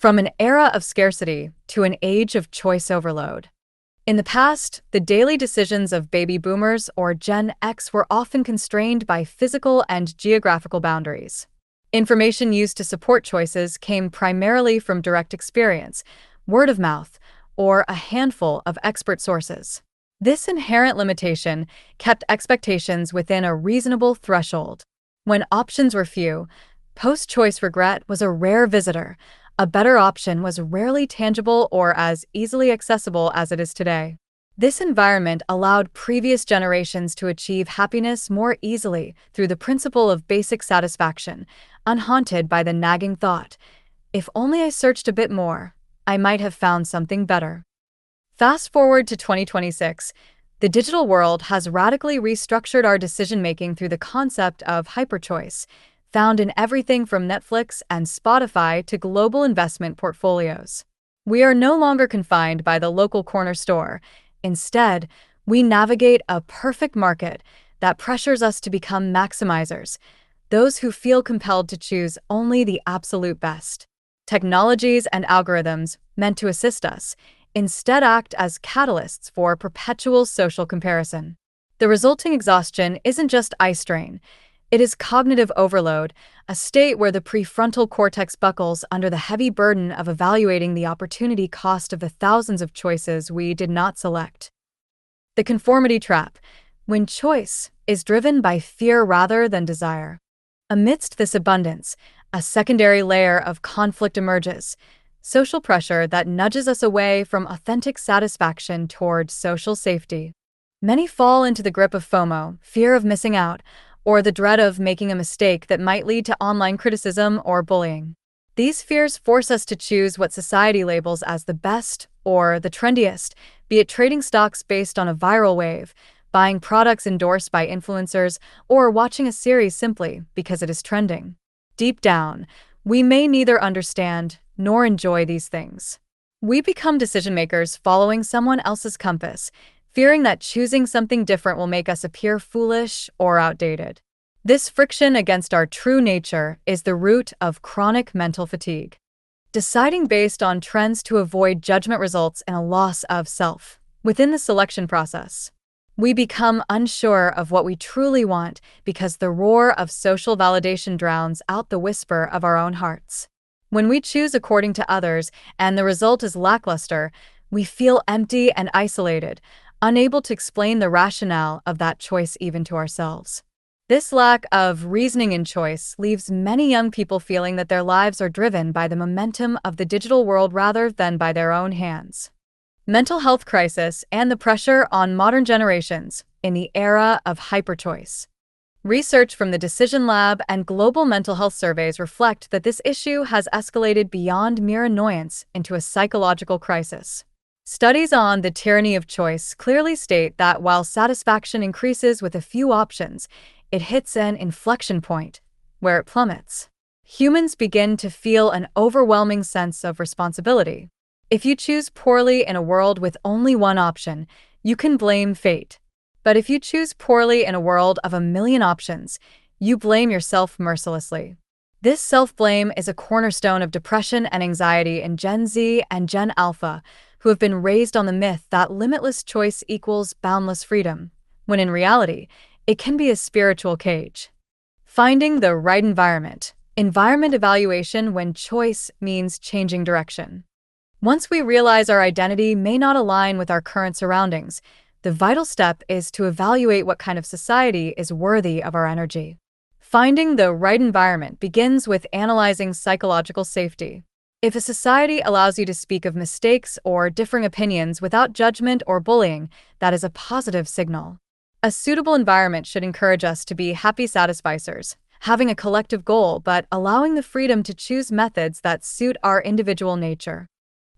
From an era of scarcity to an age of choice overload. In the past, the daily decisions of baby boomers or Gen X were often constrained by physical and geographical boundaries. Information used to support choices came primarily from direct experience, word of mouth, or a handful of expert sources. This inherent limitation kept expectations within a reasonable threshold. When options were few, post-choice regret was a rare visitor. A better option was rarely tangible or as easily accessible as it is today. This environment allowed previous generations to achieve happiness more easily through the principle of basic satisfaction, unhaunted by the nagging thought, if only I searched a bit more, I might have found something better. Fast forward to 2026, the digital world has radically restructured our decision-making through the concept of hyperchoice, found in everything from Netflix and Spotify to global investment portfolios. We are no longer confined by the local corner store. Instead, we navigate a perfect market that pressures us to become maximizers, those who feel compelled to choose only the absolute best. Technologies and algorithms, meant to assist us, instead act as catalysts for perpetual social comparison. The resulting exhaustion isn't just eyestrain. It is cognitive overload, a state where the prefrontal cortex buckles under the heavy burden of evaluating the opportunity cost of the thousands of choices we did not select. The conformity trap, when choice is driven by fear rather than desire. Amidst this abundance, a secondary layer of conflict emerges, social pressure that nudges us away from authentic satisfaction toward social safety. Many fall into the grip of FOMO, fear of missing out, or the dread of making a mistake that might lead to online criticism or bullying. These fears force us to choose what society labels as the best or the trendiest, be it trading stocks based on a viral wave, buying products endorsed by influencers, or watching a series simply because it is trending. Deep down, we may neither understand nor enjoy these things. We become decision makers following someone else's compass, fearing that choosing something different will make us appear foolish or outdated. This friction against our true nature is the root of chronic mental fatigue. Deciding based on trends to avoid judgment results in a loss of self. Within the selection process, we become unsure of what we truly want because the roar of social validation drowns out the whisper of our own hearts. When we choose according to others and the result is lackluster, we feel empty and isolated, unable to explain the rationale of that choice even to ourselves. This lack of reasoning in choice leaves many young people feeling that their lives are driven by the momentum of the digital world rather than by their own hands. Mental health crisis and the pressure on modern generations in the era of hyperchoice. Research from the Decision Lab and global mental health surveys reflect that this issue has escalated beyond mere annoyance into a psychological crisis. Studies on the tyranny of choice clearly state that while satisfaction increases with a few options, it hits an inflection point where it plummets. Humans begin to feel an overwhelming sense of responsibility. If you choose poorly in a world with only one option, you can blame fate. But if you choose poorly in a world of a million options, you blame yourself mercilessly. This self-blame is a cornerstone of depression and anxiety in Gen Z and Gen Alpha, who have been raised on the myth that limitless choice equals boundless freedom, when in reality, it can be a spiritual cage. Finding the right environment. Environment evaluation when choice means changing direction. Once we realize our identity may not align with our current surroundings, the vital step is to evaluate what kind of society is worthy of our energy. Finding the right environment begins with analyzing psychological safety. If a society allows you to speak of mistakes or differing opinions without judgment or bullying, that is a positive signal. A suitable environment should encourage us to be happy satisficers, having a collective goal but allowing the freedom to choose methods that suit our individual nature.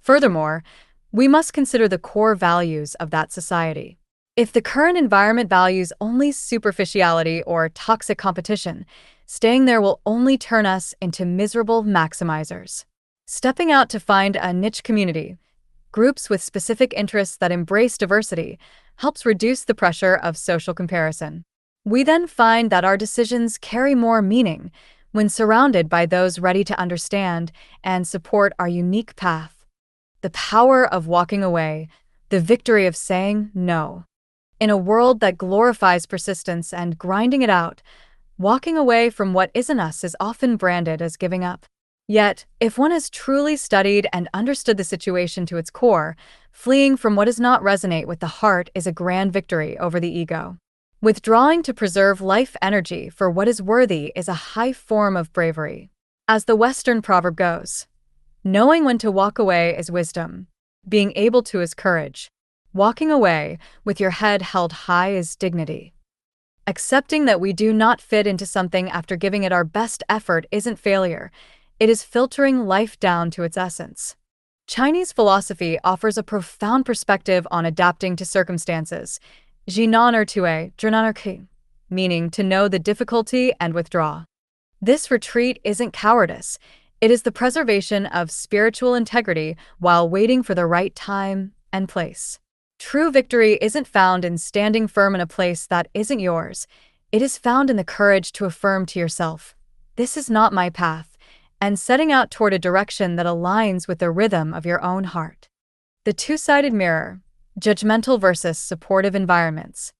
Furthermore, we must consider the core values of that society. If the current environment values only superficiality or toxic competition, staying there will only turn us into miserable maximizers. Stepping out to find a niche community, groups with specific interests that embrace diversity, helps reduce the pressure of social comparison. We then find that our decisions carry more meaning, when surrounded by those ready to understand and support our unique path. The power of walking away, the victory of saying no. In a world that glorifies persistence and grinding it out, walking away from what isn't us is often branded as giving up. Yet, if one has truly studied and understood the situation to its core, fleeing from what does not resonate with the heart is a grand victory over the ego. Withdrawing to preserve life energy for what is worthy is a high form of bravery. As the Western proverb goes, knowing when to walk away is wisdom. Being able to is courage. Walking away with your head held high is dignity. Accepting that we do not fit into something after giving it our best effort isn't failure. It is filtering life down to its essence. Chinese philosophy offers a profound perspective on adapting to circumstances, meaning to know the difficulty and withdraw. This retreat isn't cowardice, it is the preservation of spiritual integrity while waiting for the right time and place. True victory isn't found in standing firm in a place that isn't yours, it is found in the courage to affirm to yourself, "This is not my path," and setting out toward a direction that aligns with the rhythm of your own heart. The two-sided mirror, judgmental versus supportive environments.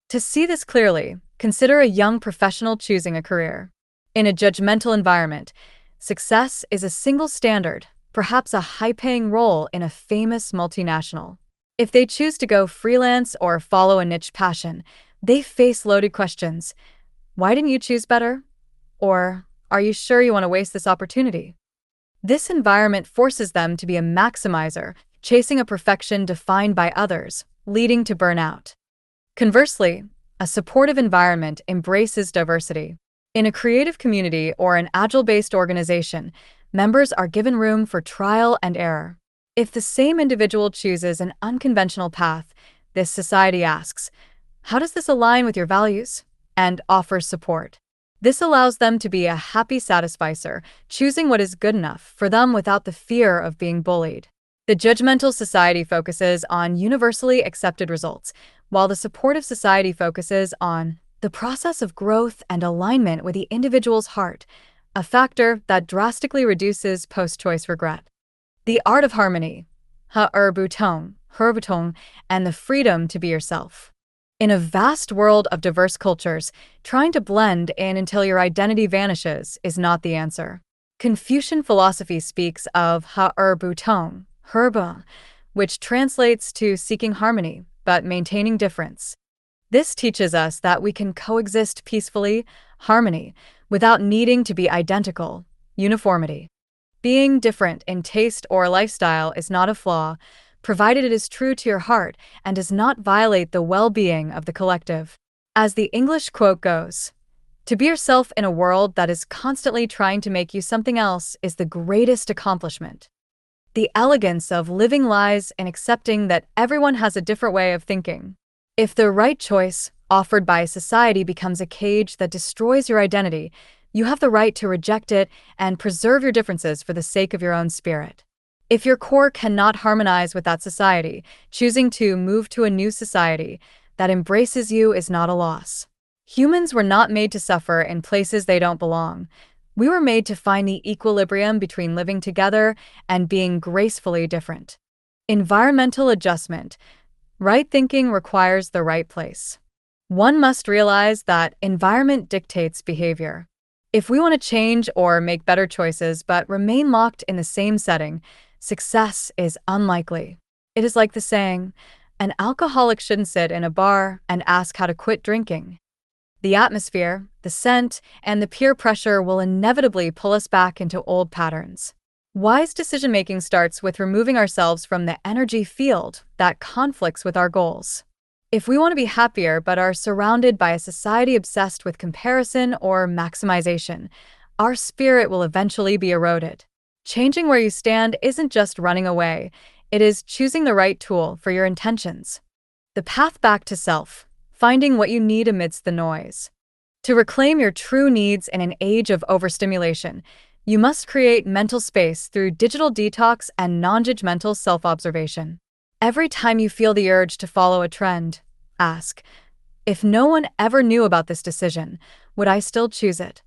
To see this clearly, consider a young professional choosing a career. In a judgmental environment, success is a single standard, perhaps a high-paying role in a famous multinational. If they choose to go freelance or follow a niche passion, they face loaded questions. Why didn't you choose better? Or, are you sure you want to waste this opportunity? This environment forces them to be a maximizer, chasing a perfection defined by others, leading to burnout. Conversely, a supportive environment embraces diversity. In a creative community or an agile-based organization, members are given room for trial and error. If the same individual chooses an unconventional path, this society asks, "How does this align with your values?" and offers support. This allows them to be a happy satisficer, choosing what is good enough for them without the fear of being bullied. The judgmental society focuses on universally accepted results, while the supportive society focuses on the process of growth and alignment with the individual's heart, a factor that drastically reduces post-choice regret. The art of harmony, herbutong, and the freedom to be yourself. In a vast world of diverse cultures, trying to blend in until your identity vanishes is not the answer. Confucian philosophy speaks of herbutong, which translates to seeking harmony, but maintaining difference. This teaches us that we can coexist peacefully, harmony, without needing to be identical, uniformity. Being different in taste or lifestyle is not a flaw, provided it is true to your heart and does not violate the well-being of the collective. As the English quote goes, "To be yourself in a world that is constantly trying to make you something else is the greatest accomplishment." The elegance of living lies in accepting that everyone has a different way of thinking. If the right choice, offered by society, becomes a cage that destroys your identity, you have the right to reject it and preserve your differences for the sake of your own spirit. If your core cannot harmonize with that society, choosing to move to a new society that embraces you is not a loss. Humans were not made to suffer in places they don't belong. We were made to find the equilibrium between living together and being gracefully different. Environmental adjustment. Right thinking requires the right place. One must realize that environment dictates behavior. If we want to change or make better choices but remain locked in the same setting, success is unlikely. It is like the saying, "An alcoholic shouldn't sit in a bar and ask how to quit drinking." The atmosphere, the scent, and the peer pressure will inevitably pull us back into old patterns. Wise decision-making starts with removing ourselves from the energy field that conflicts with our goals. If we want to be happier but are surrounded by a society obsessed with comparison or maximization, our spirit will eventually be eroded. Changing where you stand isn't just running away, it is choosing the right tool for your intentions. The path back to self, finding what you need amidst the noise. To reclaim your true needs in an age of overstimulation, you must create mental space through digital detox and non-judgmental self-observation. Every time you feel the urge to follow a trend, ask, "If no one ever knew about this decision, would I still choose it?"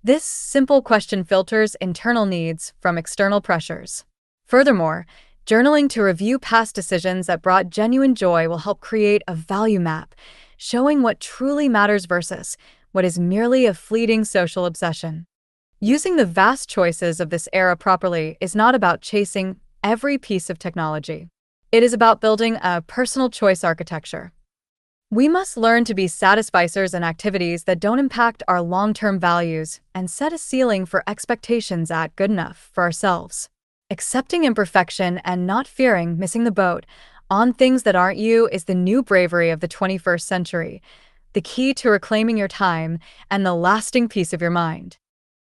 This simple question filters internal needs from external pressures. Furthermore, journaling to review past decisions that brought genuine joy will help create a value map, showing what truly matters versus what is merely a fleeting social obsession. Using the vast choices of this era properly is not about chasing every piece of technology. It is about building a personal choice architecture. We must learn to be satisficers in activities that don't impact our long-term values and set a ceiling for expectations at good enough for ourselves. Accepting imperfection and not fearing missing the boat on things that aren't you is the new bravery of the 21st century, the key to reclaiming your time and the lasting peace of your mind.